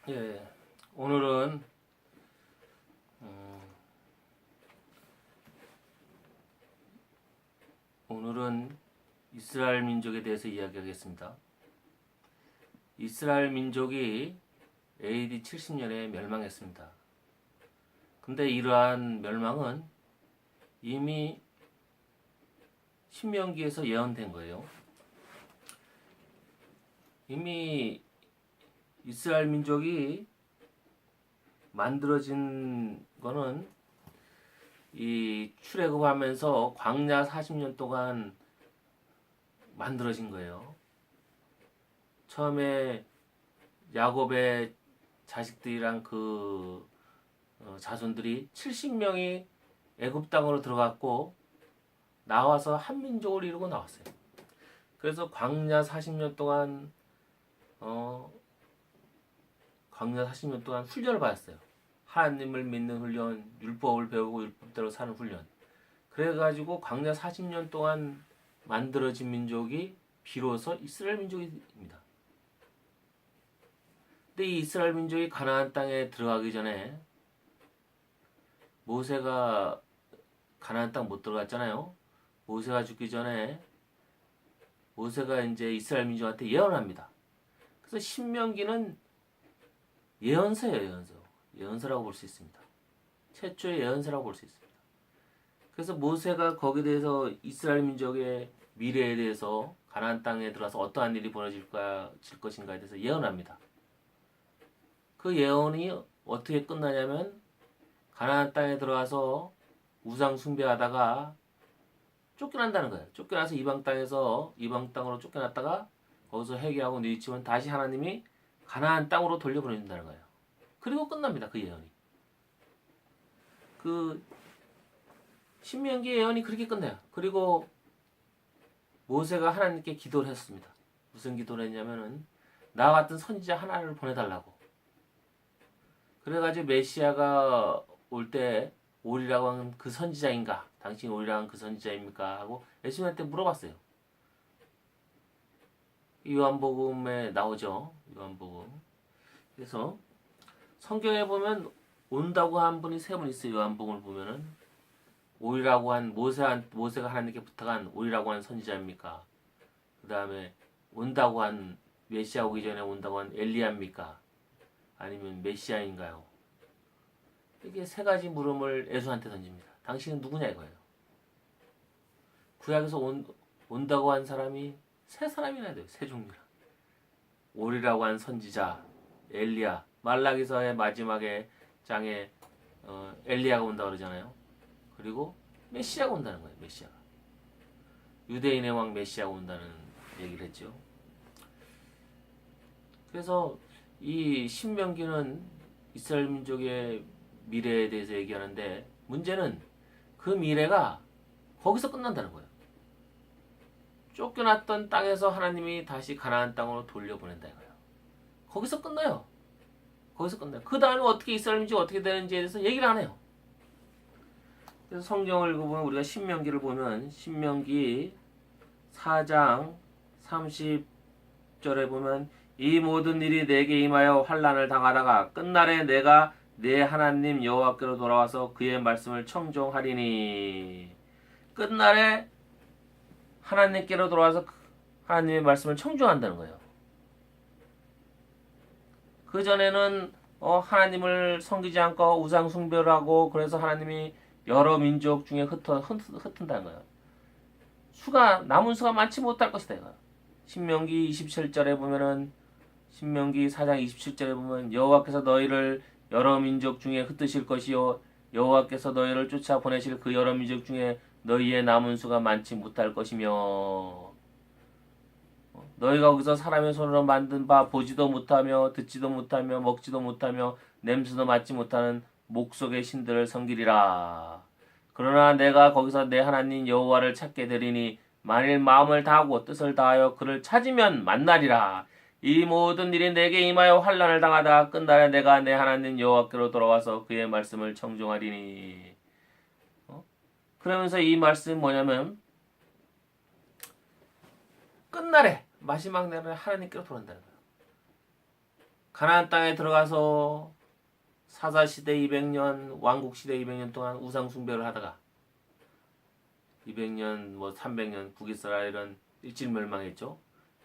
예, 음, 오늘은 이스라엘 민족에 대해서 이야기하겠습니다. 이스라엘 민족이 AD 70년에 멸망했습니다. 근데 이러한 멸망은 이미 신명기에서 예언된 거예요. 이미 이스라엘 민족이 만들어진 거는 이 출애굽하면서 광야 40년 동안 만들어진 거예요. 처음에 야곱의 자식들이랑 그 자손들이 70명이 애굽 땅으로 들어갔고 나와서 한 민족을 이루고 나왔어요. 그래서 광야 40년 동안 광야 40년 동안 훈련을 받았어요. 하나님을 믿는 훈련, 율법을 배우고 율법대로 사는 훈련. 그래가지고 광야 40년 동안 만들어진 민족이 비로소 이스라엘 민족입니다. 근데 이 이스라엘 민족이 가나안 땅에 들어가기 전에 모세가 가나안 땅 못 들어갔잖아요. 모세가 죽기 전에 모세가 이제 이스라엘 민족한테 예언을 합니다. 그래서 신명기는 예언서예요, 예언서라고 볼 수 있습니다. 최초의 예언서라고 볼 수 있습니다. 그래서 모세가 거기에 대해서 이스라엘 민족의 미래에 대해서 가나안 땅에 들어가서 어떠한 일이 벌어질 것인가에 대해서 예언합니다. 그 예언이 어떻게 끝나냐면 가나안 땅에 들어가서 우상 숭배하다가 쫓겨난다는 거예요. 쫓겨나서 이방 땅으로 쫓겨났다가 거기서 회개하고 뉘우치면 다시 하나님이 가나안 땅으로 돌려보내준다는 거예요. 그리고 끝납니다. 그 예언이. 그 신명기 예언이 그렇게 끝나요. 그리고 모세가 하나님께 기도를 했습니다. 무슨 기도를 했냐면은 나 같은 선지자 하나를 보내달라고. 그래가지고 메시아가 올 때 오리라고 하는 그 선지자인가? 당신이 오리라고 하는 그 선지자입니까? 하고 예수님한테 물어봤어요. 요한복음에 나오죠. 요한복음. 그래서 성경에 보면 온다고 한 분이 세 분 있어요. 요한복음을 보면은 오리라고 한 모세가 하나님께 부탁한 오리라고 한 선지자입니까? 그 다음에 온다고 한 메시아 오기 전에 온다고 한 엘리야입니까? 아니면 메시아인가요? 이게 세 가지 물음을 예수한테 던집니다. 당신은 누구냐 이거예요. 구약에서 온다고 한 사람이 세 사람이나 돼요. 세 종류라. 오리라고 한 선지자, 엘리야, 말라기서의 마지막에 장에 엘리야가 온다 그러잖아요. 그리고 메시아가 온다는 거예요. 메시아가. 유대인의 왕 메시아가 온다는 얘기를 했죠. 그래서 이 신명기는 이스라엘 민족의 미래에 대해서 얘기하는데 문제는 그 미래가 거기서 끝난다는 거예요. 쫓겨났던 땅에서 하나님이 다시 가나안 땅으로 돌려보낸다 이거예요. 거기서 끝나요. 거기서 끝나요. 그 다음에 어떻게 이스라엘 민족이 어떻게 되는지에 대해서 얘기를 안 해요. 그래서 성경을 읽어보면 우리가 신명기를 보면 신명기 4장 30절에 보면 이 모든 일이 내게 임하여 환난을 당하다가 끝날에 내가 내 하나님 여호와께로 돌아와서 그의 말씀을 청종하리니. 끝날에 하나님께로 돌아와서 하나님의 말씀을 청종한다는 거예요. 그 전에는 하나님을 섬기지 않고 우상 숭배를 하고 그래서 하나님이 여러 민족 중에 흩은다는 거예요. 남은 수가 많지 못할 것이다. 신명기 27절에 보면은 신명기 4장 27절에 보면 여호와께서 너희를 여러 민족 중에 흩으실 것이요 여호와께서 너희를 쫓아 보내실 그 여러 민족 중에 너희의 남은 수가 많지 못할 것이며 너희가 거기서 사람의 손으로 만든 바 보지도 못하며 듣지도 못하며 먹지도 못하며 냄새도 맡지 못하는 목속의 신들을 섬기리라. 그러나 내가 거기서 내 하나님 여호와를 찾게 되리니 만일 마음을 다하고 뜻을 다하여 그를 찾으면 만나리라. 이 모든 일이 내게 임하여 환난을 당하다 끝날에 내가 내 하나님 여호와께로 돌아와서 그의 말씀을 청종하리니. 그러면서 이 말씀이 뭐냐면 끝날에 마지막 날에 하나님께로 돌아온다는 거예요. 가나안 땅에 들어가서 사사시대 200년, 왕국시대 200년 동안 우상 숭배를 하다가 200년, 뭐 300년 북이스라엘은 일찍 멸망했죠.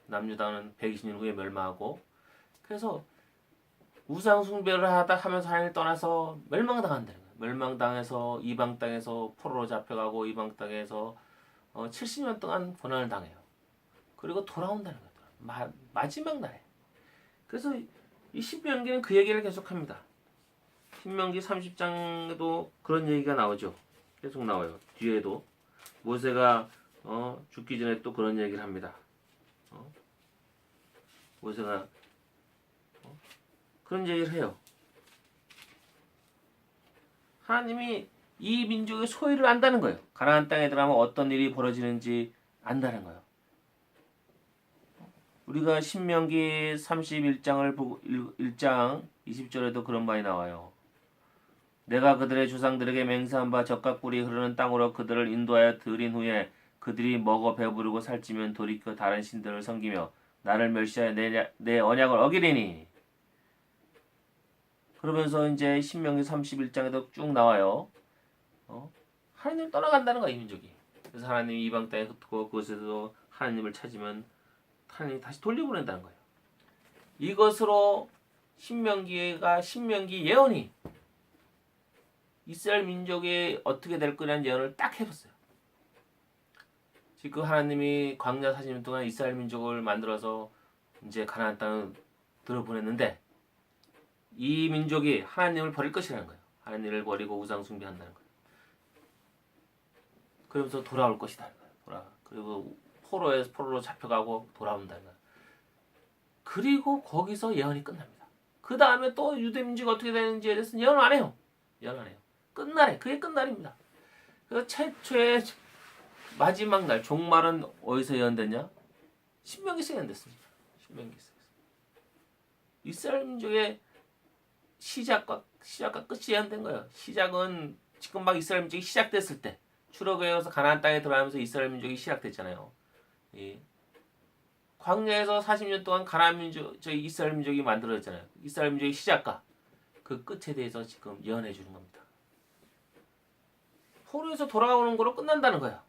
남유다는 120년 후에 멸망하고, 그래서 우상 숭배를 하다 하면서 하나님을 떠나서 멸망당한다는 거예요. 멸망당해서 이방 땅에서 포로로 잡혀가고 이방 땅에서 70년 동안 고난을 당해요. 그리고 돌아온다는 거예요. 마지막 날에. 그래서 이 신명기는 그 얘기를 계속합니다. 신명기 30장에도 그런 얘기가 나오죠. 계속 나와요. 뒤에도 모세가 죽기 전에 또 그런 얘기를 합니다. 모세가 그런 얘기를 해요. 하나님이 이 민족의 소리를 안다는 거예요. 가나안 땅에 들어가면 어떤 일이 벌어지는지 안다는 거예요. 우리가 신명기 31장을 보고 1장 20절에도 그런 말이 나와요. 내가 그들의 조상들에게 맹세한 바 적각 꿀이 흐르는 땅으로 그들을 인도하여 들인 후에 그들이 먹어 배부르고 살찌면 돌이켜 다른 신들을 섬기며 나를 멸시하여 내 언약을 어기리니. 그러면서 이제 신명기 31장에도 쭉 나와요. 하나님을 떠나간다는 거야, 이 민족이. 그래서 하나님이 이방 땅에 흩고 그곳에서 하나님을 찾으면 하나님이 다시 돌려보낸다는 거예요. 이것으로 신명기 예언이 이스라엘 민족이 어떻게 될 거냐는 예언을 딱 해봤어요. 지금 하나님이 광야 40년 동안 이스라엘 민족을 만들어서 이제 가나안 땅을 들어보냈는데 이 민족이 하나님을 버릴 것이라는 거예요. 하나님을 버리고 우상 숭배한다는 거예요. 그러면서 돌아올 것이다. 그리고 포로로 잡혀가고 돌아온다는 거예요. 그리고 거기서 예언이 끝납니다. 그 다음에 또 유대 민족이 어떻게 되는지에 대해서는 예언을 안 해요. 끝날에 그게 끝날입니다. 그래서 최초의 마지막 날 종말은 어디서 예언됐냐? 신명기에서 예언됐습니다. 신명기에서. 이스라엘 민족의 시작과 끝이 예언된 거예요. 시작은 지금 막 이스라엘 민족이 시작됐을 때 출애굽에 가서 가나안 땅에 들어가면서 이스라엘 민족이 시작됐잖아요. 광야에서 40년 동안 이스라엘 민족이 만들어졌잖아요. 이스라엘 민족의 시작과 그 끝에 대해서 지금 예언해 주는 겁니다. 포로에서 돌아오는 거로 끝난다는 거예요.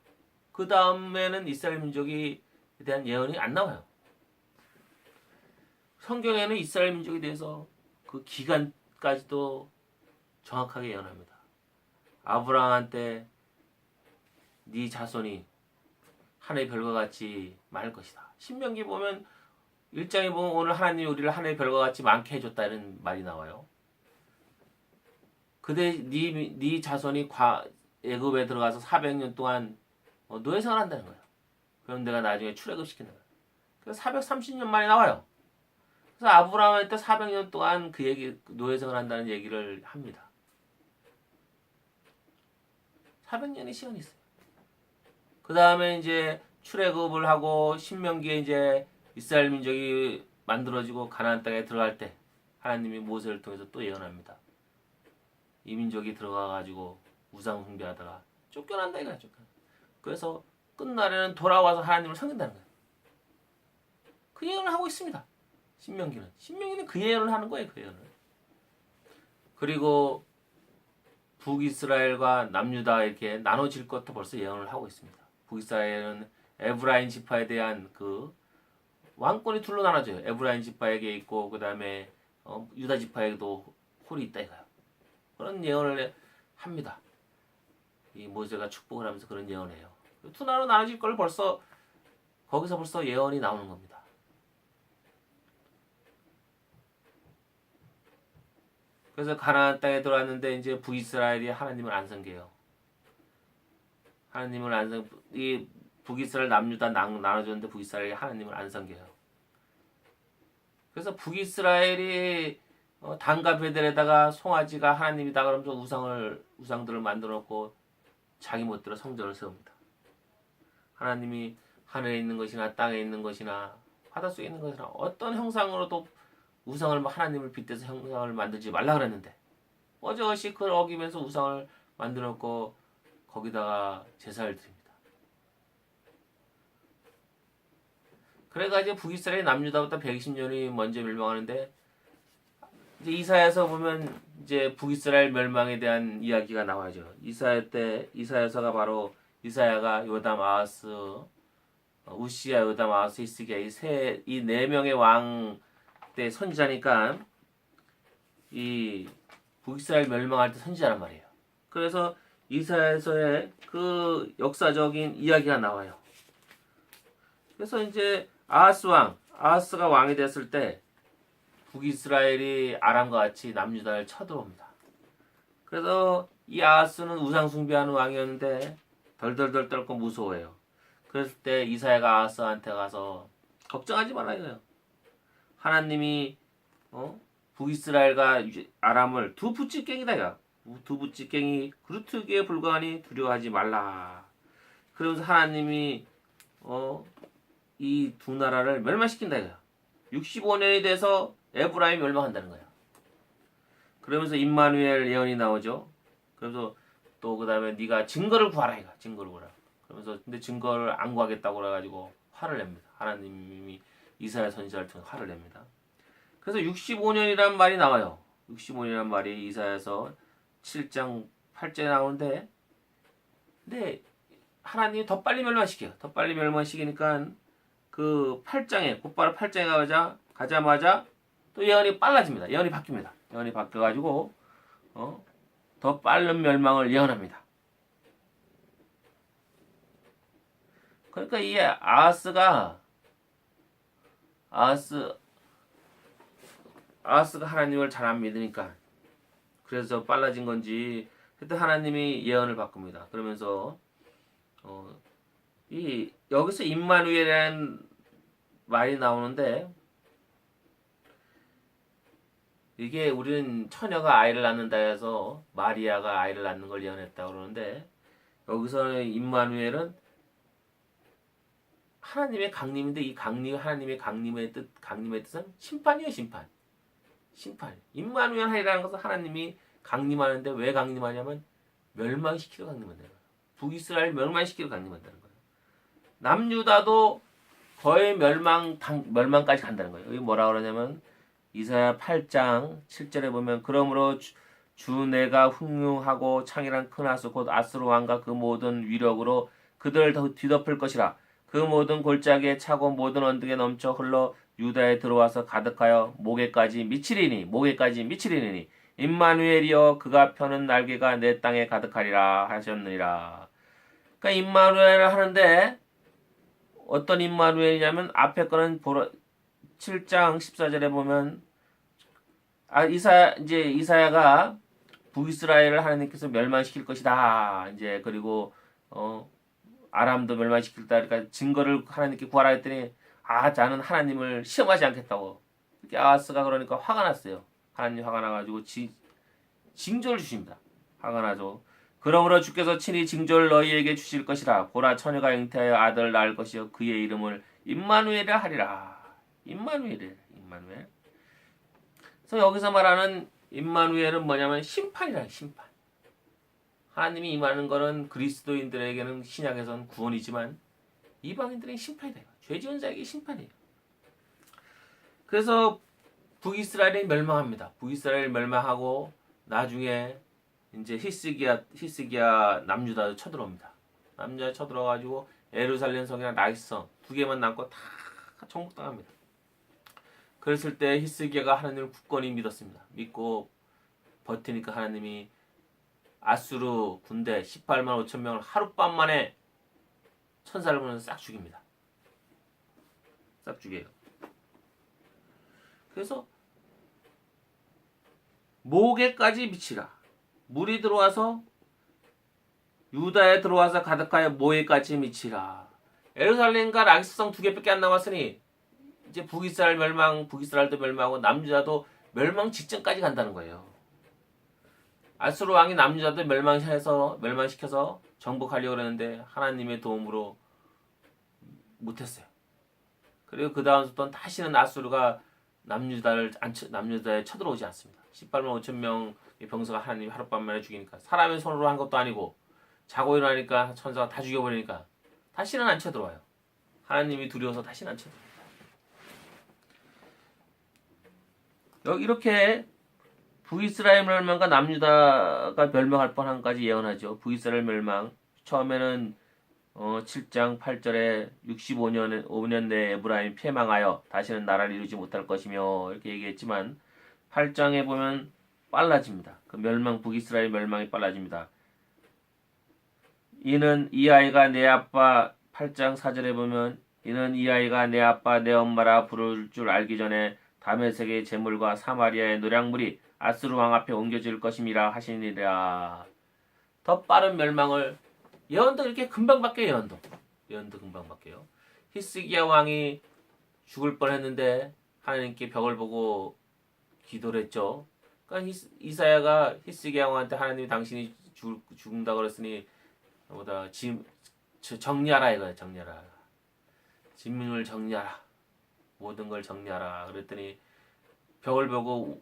그 다음에는 이스라엘 민족에 대한 예언이 안 나와요. 성경에는 이스라엘 민족에 대해서 그 기간까지도 정확하게 예언합니다. 아브라함한테 네 자손이 하늘의 별과 같이 많을 것이다. 신명기 보면 1장에 보면 오늘 하나님이 우리를 하늘의 별과 같이 많게 해줬다는 말이 나와요. 그대 네 자손이 애굽에 들어가서 400년 동안 노예생활 한다는 거예요. 그럼 내가 나중에 출애굽시키는 거예요. 그래서 430년 만에 나와요. 그래서 아브라함한테 400년 동안 그 얘기 노예생활 한다는 얘기를 합니다. 400년의 시간이 있어요. 그 다음에 이제 출애굽을 하고 신명기에 이제 이스라엘 민족이 만들어지고 가나안 땅에 들어갈 때 하나님이 모세를 통해서 또 예언합니다. 이 민족이 들어가가지고 우상 숭배하다가 쫓겨난다 이거야. 그래서 끝날에는 돌아와서 하나님을 섬긴다는 거예요. 그 예언을 하고 있습니다. 신명기는 그 예언을 하는 거예요. 그 예언을. 그리고 북이스라엘과 남유다 이렇게 나눠질 것도 벌써 예언을 하고 있습니다. 북이스라엘은 에브라임 지파에 대한 그 왕권이 둘로 나눠져요. 에브라임 지파에게 있고 그 다음에 유다 지파에게도 홀이 있다 이거예요. 그런 예언을 합니다. 이 모세가 축복을 하면서 그런 예언을 해요. 두 나라로 나눠질 걸 거기서 벌써 예언이 나오는 겁니다. 그래서 가나안 땅에 들어왔는데 이제 북이스라엘이 하나님을 안 섬겨요. 이 북이스라엘 남유다 나눠줬는데 북이스라엘이 하나님을 안 섬겨요. 그래서 북이스라엘이 단과 베델에다가 송아지가 하나님이다 그러면서 우상들을 만들어 놓고 자기 멋대로 성전을 세웁니다. 하나님이 하늘에 있는 것이나 땅에 있는 것이나 바닷속에 있는 것이나 어떤 형상으로도 우상을 하나님을 빗대서 형상을 만들지 말라 그랬는데 어저씨 그걸 어기면서 우상을 만들어 놓고 거기다가 제사를 드립니다. 그래가지고 북이스라엘이 남유다부터 120년이 먼저 멸망하는데 이제 이사야서 보면 이제 북이스라엘 멸망에 대한 이야기가 나와죠. 이사야 때 이사야서가 바로 이사야가 요담 아하스 우시야 요담 아하스 히스기야 이 네 명의 왕 때 선지자니까 이 북이스라엘 멸망할 때 선지자란 말이에요. 그래서 이사야서에 그 역사적인 이야기가 나와요. 그래서 이제 아하스가 왕이 됐을 때 북이스라엘이 아람과 같이 남유다를 쳐들어옵니다. 그래서 이 아하스는 우상 숭배하는 왕이었는데 덜덜덜 떨고 무서워해요. 그랬을 때 이사야가 아하스한테 가서 걱정하지 말라 이거예요. 하나님이 북이스라엘과 아람을 두부찌갱이다 야. 두부찌갱이 그루트기에 불과하니 두려워하지 말라. 그러면서 하나님이 이 두 나라를 멸망시킨다 이거야. 65년이 돼서 에브라임이 멸망한다는 거야. 그러면서 임마누엘 예언이 나오죠. 그래서 또 그 다음에 네가 증거를 구하라 이거. 증거를 구하라. 그러면서 근데 증거를 안 구하겠다고 그래가지고 화를 냅니다. 하나님이 이스라엘 선지자를 통해 화를 냅니다. 그래서 65년이란 말이 나와요. 65년이란 말이 이사야서 7장 8절에 나오는데 근데 하나님이 더 빨리 멸망시켜요. 더 빨리 멸망시키니까 그 8장에 곧바로 8장에 가자마자 또 예언이 빨라집니다. 예언이 바뀝니다. 예언이 바뀌어가지고 더 빠른 멸망을 예언합니다. 그러니까 이 아하스가 하나님을 잘 안 믿으니까 그래서 빨라진 건지 그때 하나님이 예언을 바꿉니다. 그러면서 여기서 임마누엘이라는 말이 나오는데 이게 우리는 처녀가 아이를 낳는다 해서 마리아가 아이를 낳는 걸 예언했다고 그러는데 여기서는 임마누엘은 하나님의 강림인데 이 하나님의 강림의 뜻은 심판이에요. 심판. 임마누엘 하리라는 것은 하나님이 강림하는데 왜 강림하냐면 멸망시키러 강림한다는 거예요. 북이스라엘 멸망시키러 강림한다는 거예요. 남유다도 거의 멸망까지 간다는 거예요. 여기 뭐라 그러냐면 이사야 8장 7절에 보면 그러므로 주 내가 흉흉하고 창이란 큰 하수 곧 아스루 왕과 그 모든 위력으로 그들을 더 뒤덮을 것이라. 그 모든 골짜기에 차고 모든 언덕에 넘쳐 흘러 유다에 들어와서 가득하여 목에까지 미치리니 임마누엘이여 그가 펴는 날개가 내 땅에 가득하리라 하셨느니라. 그러니까 임마누엘을 하는데 어떤 임마누엘이냐면 앞에 거는 7장 14절에 보면 이사야가 북이스라엘을 하나님께서 멸망시킬 것이다. 이제 그리고 아람도 멸망시킬다. 그러니까 증거를 하나님께 구하라 했더니 나는 하나님을 시험하지 않겠다고. 이렇게 아하스가 그러니까 화가 났어요. 하나님 화가 나가지고 징조를 주십니다. 화가 나죠. 그러므로 주께서 친히 징조를 너희에게 주실 것이라. 보라 처녀가 잉태하여 아들을 낳을 것이요 그의 이름을 임마누엘이라 하리라. 임마누엘. 그래서 여기서 말하는 임마누엘은 뭐냐면 심판이라. 심판. 하나님이 임하는 것은 그리스도인들에게는 신약에서는 구원이지만 이방인들에게 심판이다. 죄 지은 자에게 심판이에요. 그래서 북이스라엘이 멸망합니다. 북이스라엘 멸망하고 나중에 이제 히스기야 남유다도 쳐들어옵니다. 남유다 쳐들어가지고 예루살렘 성이랑 라이스성 두 개만 남고 다 정복당합니다. 그랬을 때 히스기야가 하나님을 굳건히 믿었습니다. 믿고 버티니까 하나님이 아수르 군대 18만 5천 명을 하룻밤 만에 천사를 보내서 싹 죽입니다. 싹 죽여요. 그래서 목에까지 미치라. 물이 들어와서 유다에 들어와서 가득하여 모에까지 미치라. 예루살렘과 라기스성 두 개밖에 안 남았으니 이제 북이스라엘도 멸망하고 남유다도 멸망 직전까지 간다는 거예요. 아수르 왕이 남유다도 멸망시켜서 정복하려고 그랬는데 하나님의 도움으로 못했어요. 그리고 그 다음부터는 다시는 아수르가 남유다에 쳐들어오지 않습니다. 18만 5천 명의 병사가 하나님이 하룻밤 만에 죽이니까 사람의 손으로 한 것도 아니고 자고 일어나니까 천사가 다 죽여버리니까 다시는 안 쳐들어와요. 하나님이 두려워서 다시는 안 쳐들어와요. 이렇게 북이스라엘 멸망과 남유다가 멸망할 뻔한까지 예언하죠. 북이스라엘 멸망. 처음에는 7장 8절에 65년 내에 에브라임이 패망하여 다시는 나라를 이루지 못할 것이며 이렇게 얘기했지만 8장에 보면 빨라집니다. 그 멸망, 북이스라엘 멸망이 빨라집니다. 이는 이 아이가 내 아빠 8장 4절에 보면 이는 이 아이가 내 아빠 내 엄마라 부를 줄 알기 전에 다메섹의 재물과 사마리아의 노량물이 아수르 왕 앞에 옮겨질 것임이라 하시니라. 더 빠른 멸망을 예언도 이렇게 금방 바뀌어요. 예언도 금방 바뀌어요. 히스기야 왕이 죽을 뻔했는데 하나님께 벽을 보고 기도를 했죠. 그러니까 이사야가 히스기야 왕한테 하나님이 당신이 죽는다 그랬으니 보다 정리하라 이거야. 정리하라. 진문을 정리하라. 모든 걸 정리하라. 그랬더니 벽을 보고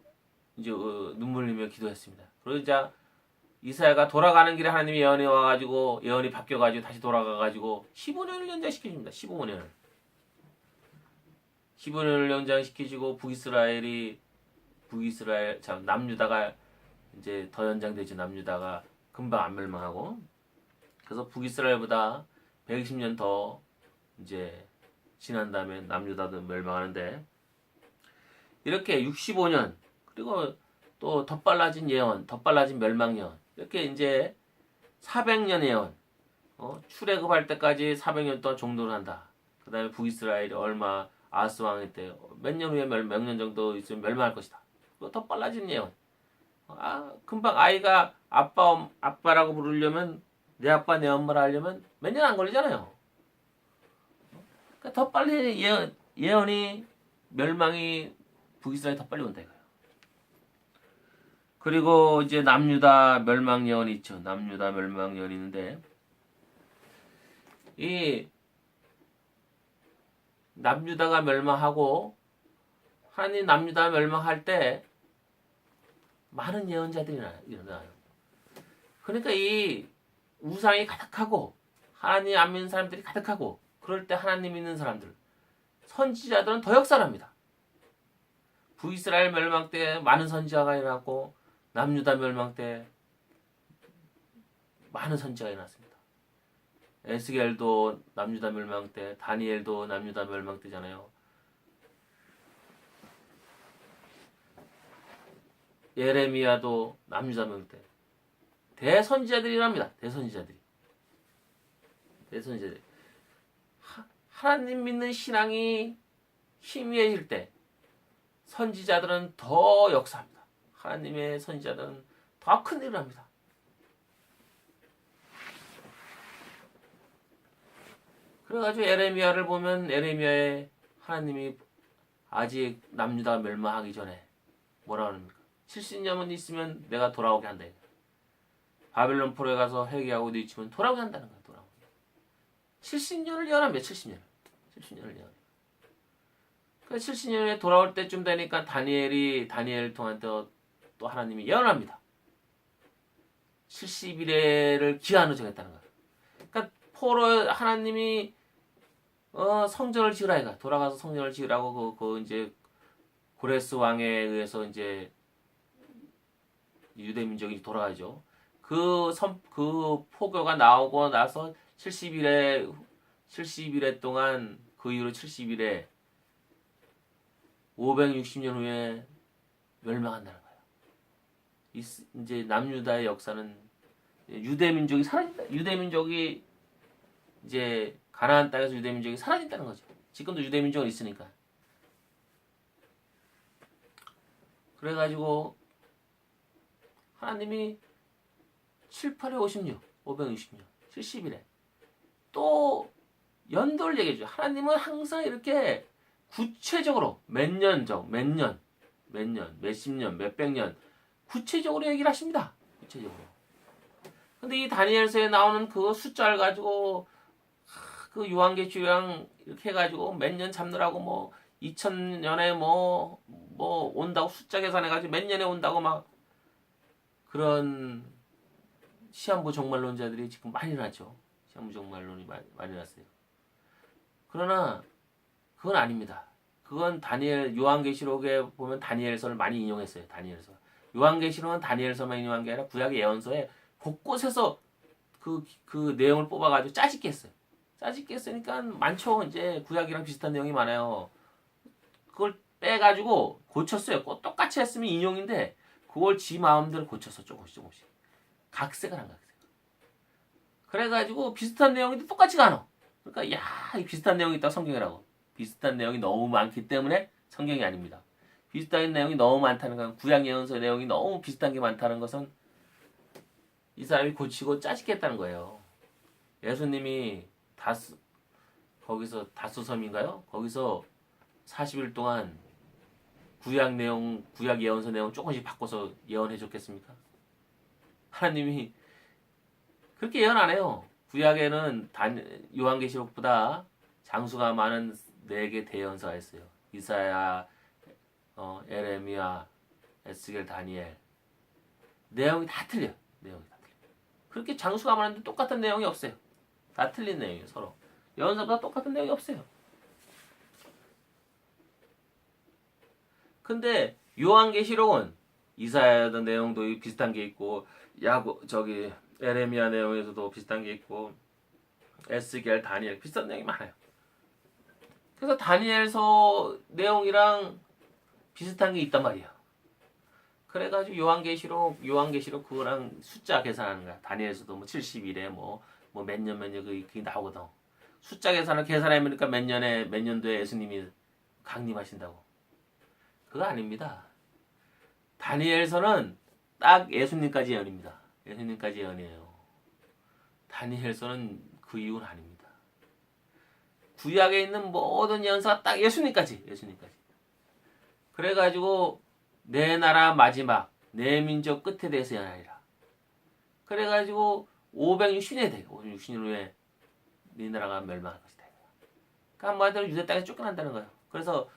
이제 눈물 흘리며 기도했습니다. 그러자 이사야가 돌아가는 길에 하나님이 예언이 와가지고 예언이 바뀌어가지고 다시 돌아가가지고 15년을 연장시켜줍니다. 15년을. 15년을 연장시키시고 남유다가 이제 더 연장되죠. 남유다가 금방 안 멸망하고. 그래서 북이스라엘보다 120년 더 이제 지난 다음에 남유다도 멸망하는데 이렇게 65년 그리고 또 더 빨라진 예언, 더 빨라진 멸망 예언 이렇게 이제 400년 예언 출애굽할 때까지 400년 동안 종노를 한다. 그 다음에 북이스라엘이 얼마 아하스 왕의 때 몇 년 후에 몇 년 정도 있으면 멸망할 것이다. 더 빨라진 예언. 금방 아이가 아빠라고 부르려면 내 아빠 내 엄마라 하려면 몇 년 안 걸리잖아요. 그러니까 더 빨리 예언이 멸망이 북이스라엘이 더 빨리 온다 이거예요. 그리고 이제 남유다 멸망 예언이 있죠. 남유다 멸망 예언이 있는데 이 남유다가 멸망하고 하나님 남유다 멸망할 때 많은 예언자들이 일어나요. 그러니까 이 우상이 가득하고 하나님 안 믿는 사람들이 가득하고 그럴 때 하나님 믿는 사람들 선지자들은 더 역사합니다. 북이스라엘 멸망 때 많은 선지자가 일어났고 남유다 멸망 때 많은 선지자가 일어났습니다. 에스겔도 남유다 멸망 때, 다니엘도 남유다 멸망 때잖아요. 예레미야도 남유다 멸망 때. 대선지자들이 일어납니다. 대선지자들이. 하나님 믿는 신앙이 희미해질 때 선지자들은 더 역사합니다. 하나님의 선지자들은 더 큰 일을 합니다. 그래가지고 에레미야를 보면 에레미야에 하나님이 아직 남유다가 멸망하기 전에 뭐라고 합니까? 70년만 있으면 내가 돌아오게 한다. 바벨론 포로에 가서 회개하고 뒤치면 돌아오게 한다는 거야. 돌아오게. 70년을 예언합니다. 70년을 예언. 그 70년에 돌아올 때쯤 되니까 다니엘을 통한 또 하나님이 예언합니다. 70일에를 기한으로 정했다는 거야. 그러니까 포로 하나님이 성전을 지으라 이가 돌아가서 성전을 지으라고 그 이제 고레스 왕에 의해서 이제 유대 민족이 돌아가죠. 그 포교가 나오고 나서 70일에 동안 그 이후로 70일에 560년 후에 멸망한다는 거예요. 이제 남유다의 역사는 유대 민족이 사라진다. 유대 민족이 이제 가나안 땅에서 유대 민족이 사라진다는 거죠. 지금도 유대 민족은 있으니까. 그래가지고 하나님이 7, 8에 56, 560년, 70일에 또 연도를 얘기해줘요. 하나님은 항상 이렇게 구체적으로 몇십 년, 몇백 년 구체적으로 얘기를 하십니다. 구체적으로. 근데 이 다니엘서에 나오는 그 숫자를 가지고 그 요한계시랑 이렇게 해가지고 몇 년 잡느라고 뭐 2000년에 뭐 온다고 숫자 계산해가지고 몇 년에 온다고 막 그런 시한부 종말론자들이 지금 많이 났죠. 시한부 종말론이 많이 났어요. 그러나 그건 아닙니다. 그건 요한계시록에 보면 다니엘서를 많이 인용했어요. 다니엘서. 요한계시록은 다니엘서만 인용한 게 아니라 구약의 예언서에 곳곳에서 그 내용을 뽑아가지고 짜집게 했어요. 짜집게 했으니까 많죠. 이제 구약이랑 비슷한 내용이 많아요. 그걸 빼가지고 고쳤어요. 똑같이 했으면 인용인데 그걸 지 마음대로 고쳐서 조금씩 각색을 한 각색. 그래가지고 비슷한 내용인데 똑같지가 않아. 그러니까 이 비슷한 내용이 있다 성경이라고. 비슷한 내용이 너무 많기 때문에 성경이 아닙니다. 비슷한 내용이 너무 많다는 건 구약 예언서 내용이 너무 비슷한 게 많다는 것은 이 사람이 고치고 짜집겠다는 거예요. 예수님이 거기서 다수섬인가요? 거기서 40일 동안 구약 예언서 내용 조금씩 바꿔서 예언해 줬겠습니까? 하나님이 그렇게 예언 안 해요. 구약에는 요한계시록보다 장수가 많은 4개 대예언서가 있어요. 이사야, 에레미야, 에스겔, 다니엘. 내용이 다 틀려. 그렇게 장수가 많은데 똑같은 내용이 없어요. 다 틀린 내용이에요. 서로. 예언서보다 똑같은 내용이 없어요. 근데 요한계시록은 이사야의 내용도 비슷한 게 있고 에레미야 내용에서도 비슷한 게 있고 에스겔, 다니엘 비슷한 내용이 많아요. 그래서 다니엘서 내용이랑 비슷한 게 있단 말이야. 그래가지고 요한계시록 그거랑 숫자 계산하는 거야. 다니엘서도 뭐 70일에 뭐 몇 년 그게 나오거든. 숫자 계산해보니까 몇 년도에 예수님이 강림하신다고. 그거 아닙니다. 다니엘서는 딱 예수님까지 예언입니다. 예수님까지 예언이에요. 다니엘서는 그 이유는 아닙니다. 구약에 있는 모든 예언서가 딱 예수님까지. 그래가지고 내 나라 마지막, 내 민족 끝에 대해서 예언하리라. 그래가지고 560년이 돼요. 560년 후에 네 나라가 멸망할 것이다. 그러니까 한마디로 유대 땅에 쫓겨난다는 거예요. 그래서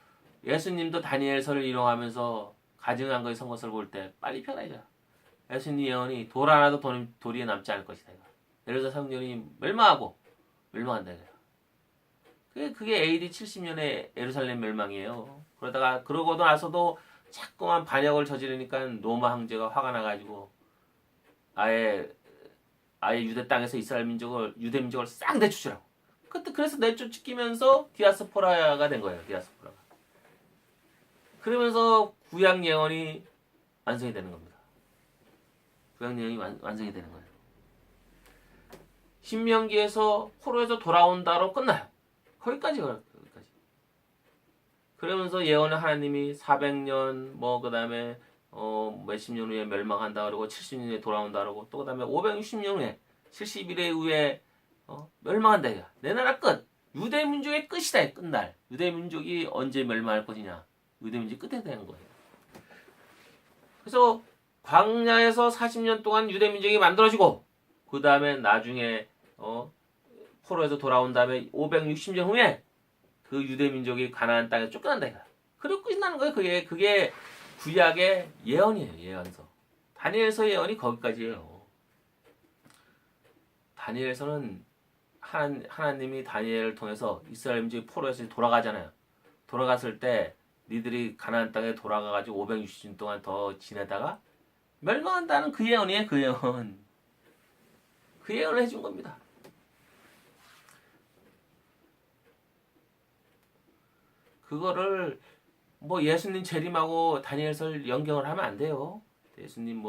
예수님도 다니엘서를 인용하면서 가증한 거의 선거서를 볼 때 빨리 편하죠. 예수님 예언이 돌 하나도 도리에 남지 않을 것이다. 예루살렘 성전이 멸망한다. 그게 AD 70년에 예루살렘 멸망이에요. 그러고도 나서도 자꾸만 반역을 저지르니까 로마 황제가 화가 나가지고 아예 유대 땅에서 유대 민족을 싹 내쫓으라고. 그래서 내쫓기면서 디아스포라가 된 거예요. 디아스포라가. 그러면서 구약 예언이 완성이 되는 겁니다. 구약 예언이 완성이 되는 거예요. 신명기에서 포로에서 돌아온다로 끝나요. 거기까지. 그러면서 예언을 하나님이 400년 그다음에 몇십 년 후에 멸망한다 그러고 70년 후에 돌아온다 그러고 또 그다음에 560년 후에 71회 후에 멸망한다 이거. 내 나라 끝. 유대 민족의 끝이다. 끝날. 유대 민족이 언제 멸망할 것이냐. 유대 민족 끝에 대한 거예요. 그래서 광야에서 40년 동안 유대 민족이 만들어지고 그 다음에 나중에 포로에서 돌아온 다음에 560년 후에 그 유대 민족이 가나안 땅에 쫓겨난다 이거야. 그리고 끝나는 거예요. 그게 구약의 예언이에요. 예언서. 다니엘서 예언이 거기까지예요. 다니엘서는 하나님이 다니엘을 통해서 이스라엘 민족이 포로에서 돌아가잖아요. 돌아갔을 때 니들이 가나안 땅에 돌아가가지고 560년 동안 더 지내다가 멸망한다는 그 예언이에요. 그 예언. 그 예언을 해준 겁니다. 그거를 예수님 재림하고 다니엘서를 연경을 하면 안 돼요. 예수님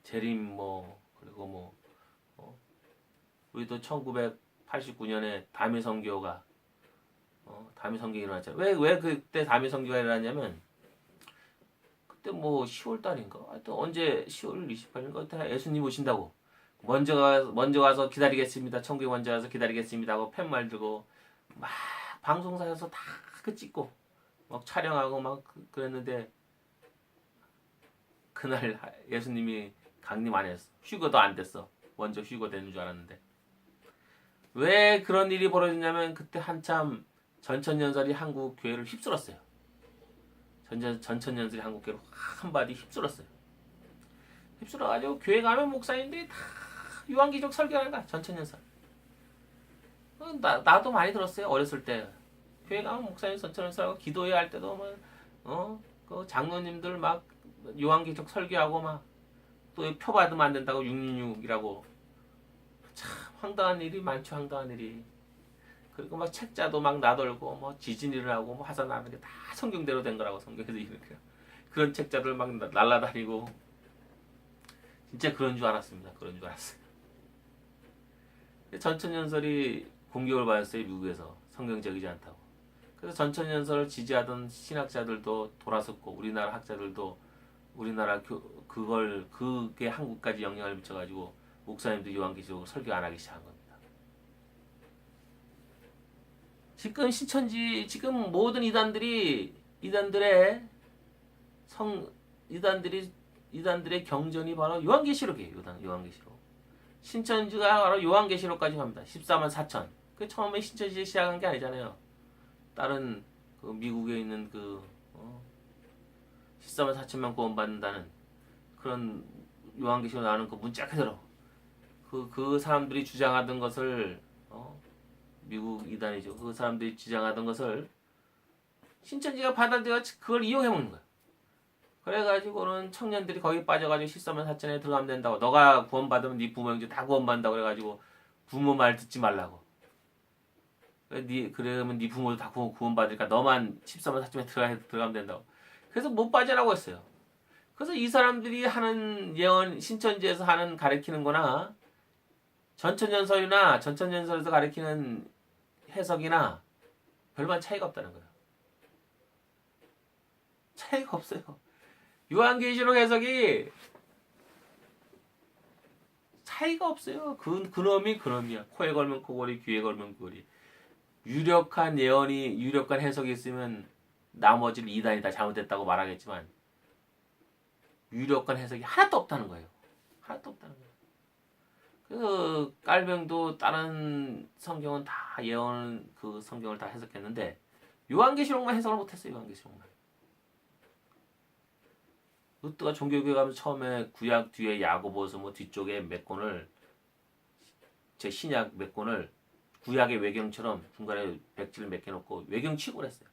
재림 그리고 우리도 1989년에 담임 선교가 담임 선교가 일어났잖아요. 왜 그때 담임 선교가 일어났냐면 그때 10월 달인가? 하여튼 언제 10월 28일인가? 예수님 오신다고. 먼저 가서 기다리겠습니다. 천국에 먼저 가서 기다리겠습니다 하고 팻말 들고 막 방송사에서 다 찍고 막 촬영하고 막 그랬는데 그날 예수님이 강림 안 했어. 휴거도 안 됐어. 먼저 휴거 되는 줄 알았는데. 왜 그런 일이 벌어졌냐면 그때 한참 전천년설이 한국 교회를 휩쓸었어요. 전천년설이 한국 교회를 한바디 휩쓸었어요. 휩쓸어가지고 교회 가면 목사님들이 다 유한기적 설교하는 거야. 전천년설. 나도 많이 들었어요. 어렸을 때. 교회 가면 목사님 전천년설하고 기도회 할 때도 그 장로님들 막 요한계시록 설교하고 막 또 표 받으면 안 된다고 666이라고 참 황당한 일이 많죠. 황당한 일이. 그리고 막 책자도 막 나돌고 뭐 지진이 일어나고 뭐 화산 나는 게 다 성경대로 된 거라고 성경에서 이렇게 그런 책자들 막 날라다니고 진짜 그런 줄 알았습니다. 그런 줄 알았어요. 전천연설이 공격을 받았어요. 미국에서 성경적이지 않다고. 그래서 전천연설을 지지하던 신학자들도 돌아섰고 우리나라 학자들도 우리나라 그게 한국까지 영향을 미쳐가지고 목사님도 요한계시록 설교 안 하기 시작한 겁니다. 지금 신천지 지금 모든 이단들의 이단들의 경전이 바로 요한계시록이에요. 요한계시록. 신천지가 바로 요한계시록까지 갑니다. 14만 4천. 그 처음에 신천지 시작한 게 아니잖아요. 다른 그 미국에 있는 14만 4천만 구원받는다는 그런 요한계시록 나오는 그 문자 그대로 그 사람들이 주장하던 것을 미국 이단이죠. 그 사람들이 주장하던 것을 신천지가 받아들여 그걸 이용해 먹는 거야. 그래가지고는 청년들이 거기 빠져가지고 14만 4천에 들어가면 된다고. 너가 구원받으면 네 부모 형제 다 구원받는다고 그래가지고 부모 말 듣지 말라고. 그러면 네 부모도 다 구원받으니까 너만 14만 4천에 들어가면 된다고. 그래서 못 빠지라고 했어요. 그래서 이 사람들이 하는 예언 신천지에서 하는 가르치는 거나 전천연설에서 가르치는 해석이나 별반 차이가 없다는 거예요. 차이가 없어요. 요한계시록 해석이 차이가 없어요. 그놈이 그놈이야. 코에 걸면 코걸이, 귀에 걸면 귀걸이. 유력한 해석이 있으면 나머지는 이단이 다 잘못됐다고 말하겠지만 유력한 해석이 하나도 없다는 거예요. 하나도 없다는 거예요. 그래서 깔병도 다른 성경은 다 그 성경을 다 해석했는데 요한계시록만 해석을 못했어요. 요한계시록만. 루트가 종교교회 가면 처음에 구약 뒤에 야고보서 뭐 뒤쪽에 몇 권을 제 신약 몇 권을 구약의 외경처럼 중간에 백지를 몇 개 놓고 외경 취급을 했어요.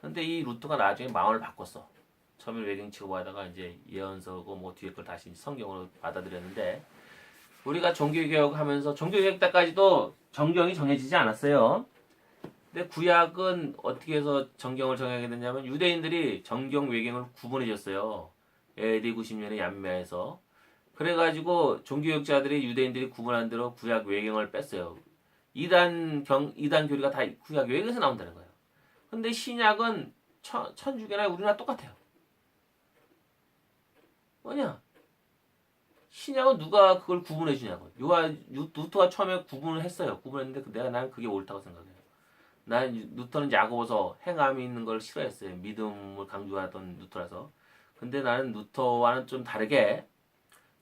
근데 이 루트가 나중에 마음을 바꿨어. 처음에 외경 취급하다가 이제 예언서고 뭐 뒤에 걸 다시 성경으로 받아들였는데 우리가 종교개혁 하면서 종교개혁 때까지도 정경이 정해지지 않았어요. 근데 구약은 어떻게 해서 정경을 정하게 됐냐면 유대인들이 정경 외경을 구분해 줬어요. AD 90년에 얀메에서. 그래가지고 종교개혁자들이 유대인들이 구분한 대로 구약 외경을 뺐어요. 이단 교리가 다 구약 외경에서 나온다는 거예요. 근데 신약은 천주교나 우리나라 똑같아요. 뭐냐? 신약은 누가 그걸 구분해 주냐고. 루터가 처음에 구분을 했어요. 구분했는데 난 그게 옳다고 생각해요. 난 루터는 야고보서 행함이 있는 걸 싫어했어요. 믿음을 강조하던 루터라서. 근데 나는 루터와는 좀 다르게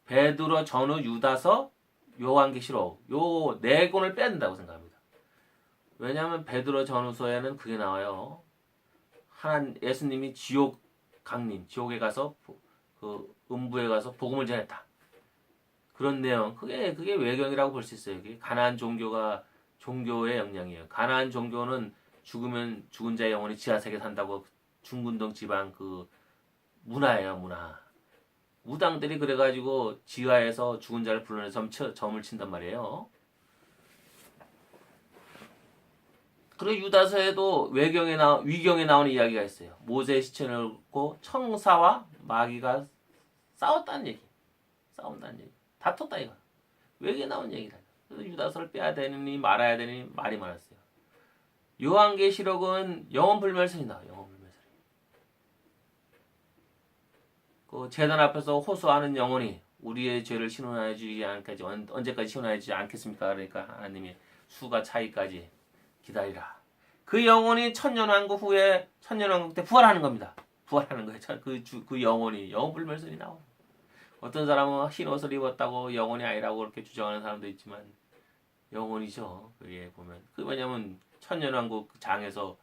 베드로, 전후, 유다서, 요한계시록 요 네 권을 빼야 된다고 생각합니다. 왜냐하면 베드로, 전후서에는 그게 나와요. 예수님이 지옥에 가서 그 음부에 가서 복음을 전했다. 그런 내용, 그게 외경이라고 볼 수 있어요. 그게 가나안 종교의 영향이에요. 가나안 종교는 죽으면 죽은 자의 영혼이 지하세계에 산다고 중근동 지방 그 문화예요, 문화. 무당들이 그래가지고 지하에서 죽은 자를 불러내서 점을 친단 말이에요. 그리고 유다서에도 위경에 나오는 이야기가 있어요. 모세의 시체를 얻고 청사와 마귀가 싸웠다는 얘기. 다퉜다 이거. 외경에 나온 얘기다. 그래서 유다서를 빼야 되느니 말아야 되느니 말이 많았어요. 요한계시록은 영혼불멸설이 나와요. 영혼불멸설이. 그 재단 앞에서 호소하는 영혼이 우리의 죄를 신원하여 주지 않겠지. 언제까지 신원하여 주지 않겠습니까? 그러니까 하나님이 수가 차이까지 기다리라. 그 영혼이 천년왕국 후에 천년왕국 때 부활하는 겁니다. 부활하는 거예요. 그 영혼이 영혼불멸설이 나와요. 어떤 사람은 흰 옷을 입었다고 영혼이 아니라고 그렇게 주장하는 사람도 있지만 영혼이죠. 그게 보면 그 왜냐면 천년왕국 장에서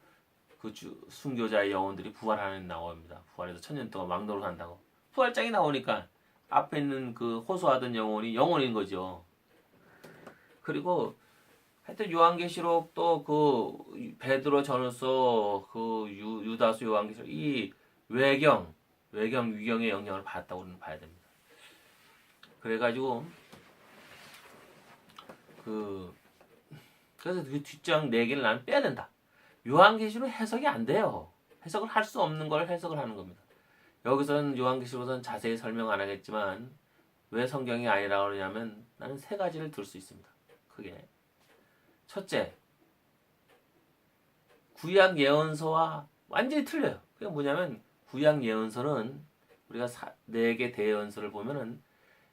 그 순교자의 영혼들이 부활하는 나옵니다. 부활해서 천년 동안 왕노를 한다고. 부활장이 나오니까 앞에 있는 그 호소하던 영혼인 거죠. 그리고 하여튼 요한계시록 또 그 베드로 전후서 그 유다서 요한계시록 이 외경 외경 위경의 영향을 받았다고 우리는 봐야 됩니다. 그래가지고 그래서 그 뒷장 4개를 나는 빼야 된다. 요한계시록은 해석이 안 돼요. 해석을 할 수 없는 걸 해석을 하는 겁니다. 여기서는 요한계시록은 자세히 설명 안 하겠지만 왜 성경이 아니라고 그러냐면 나는 3가지를 들 수 있습니다. 크게. 첫째, 구약 예언서와 완전히 틀려요. 그게 뭐냐면 구약 예언서는 우리가 4개 대예언서를 보면은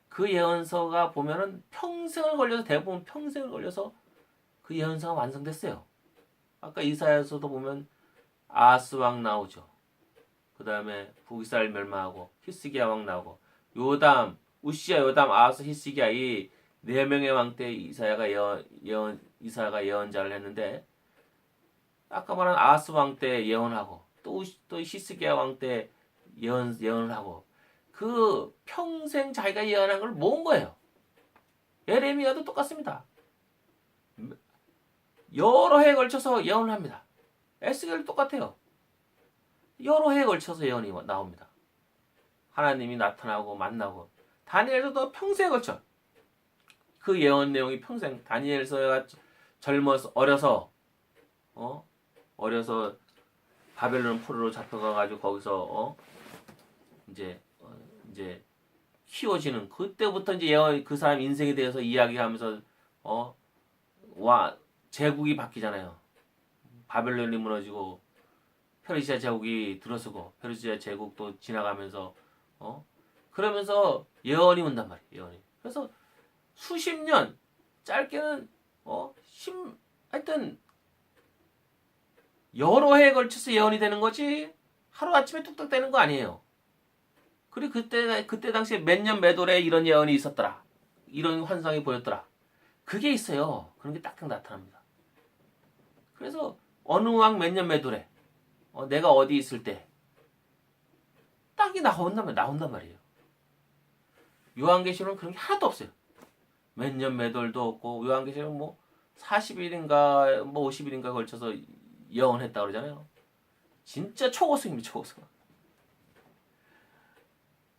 그 예언서가 보면은 평생을 걸려서 대부분 평생을 걸려서 그 예언서가 완성됐어요. 아까 이사야서도 보면 아하스 왕 나오죠. 그 다음에 북이스라엘 멸망하고 히스기야 왕 나오고 요담, 우시야, 요담, 아하스, 히스기야 이 4명의 왕 때 이사야가 예언자를 했는데 아까 말한 아하스 왕 때 예언하고 또 히스기야 왕 때 예언을 하고 그 평생 자기가 예언한 걸 모은 거예요. 예레미야도 똑같습니다. 여러 해에 걸쳐서 예언을 합니다. 에스겔도 똑같아요. 여러 해에 걸쳐서 예언이 나옵니다. 하나님이 나타나고 만나고 다니엘서도 평생에 걸쳐 그 예언 내용이 평생 다니엘서가 젊어서 어려서 바벨론 포로로 잡혀가가지고 거기서 이제 키워지는 그때부터 이제 예언 그 사람 인생에 대해서 이야기하면서 제국이 바뀌잖아요. 바벨론이 무너지고 페르시아 제국이 들어서고 페르시아 제국도 지나가면서 그러면서 예언이 온단 말이에요. 예언이. 그래서 수십 년 짧게는 하여튼 여러 해에 걸쳐서 예언이 되는 거지 하루 아침에 뚝딱 되는 거 아니에요. 그리고 그때 당시에 몇 년 몇 월에 이런 예언이 있었더라. 이런 환상이 보였더라. 그게 있어요. 그런 게 딱딱 나타납니다. 그래서 어느 왕 몇 년 몇 월에 내가 어디 있을 때 딱이 나온단 말이에요. 요한계시록은 그런 게 하나도 없어요. 몇 년 몇 월도 없고 요한계시록은 뭐 40일인가 뭐 50일인가 걸쳐서 예언했다 그러잖아요. 진짜 초고수입니다. 초고수.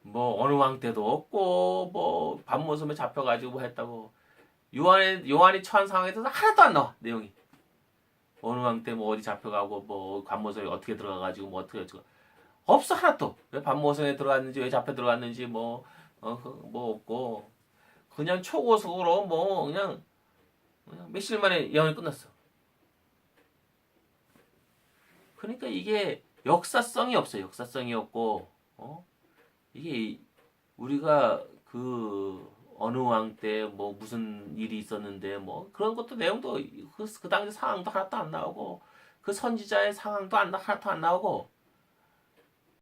뭐 어느 왕 때도 없고 뭐 밤모섬에 잡혀가지고 뭐 했다고 요한이 처한 상황에 대해서 하나도 안 나와 내용이. 어느 왕 때 뭐 어디 잡혀가고 뭐 밤모섬에 어떻게 들어가가지고 뭐 어떻게 어쩌고 없어 하나도. 왜 밤모섬에 들어갔는지 왜 잡혀 들어갔는지 뭐 없고 그냥 초고속으로 뭐 그냥 며칠 만에 예언이 끝났어. 그러니까 이게 역사성이 없어요. 역사성이 없고 이게 우리가 그 어느 왕 때 뭐 무슨 일이 있었는데 뭐 그런 것도 내용도 그 당시 상황도 하나도 안 나오고 그 선지자의 상황도 하나도 안 나오고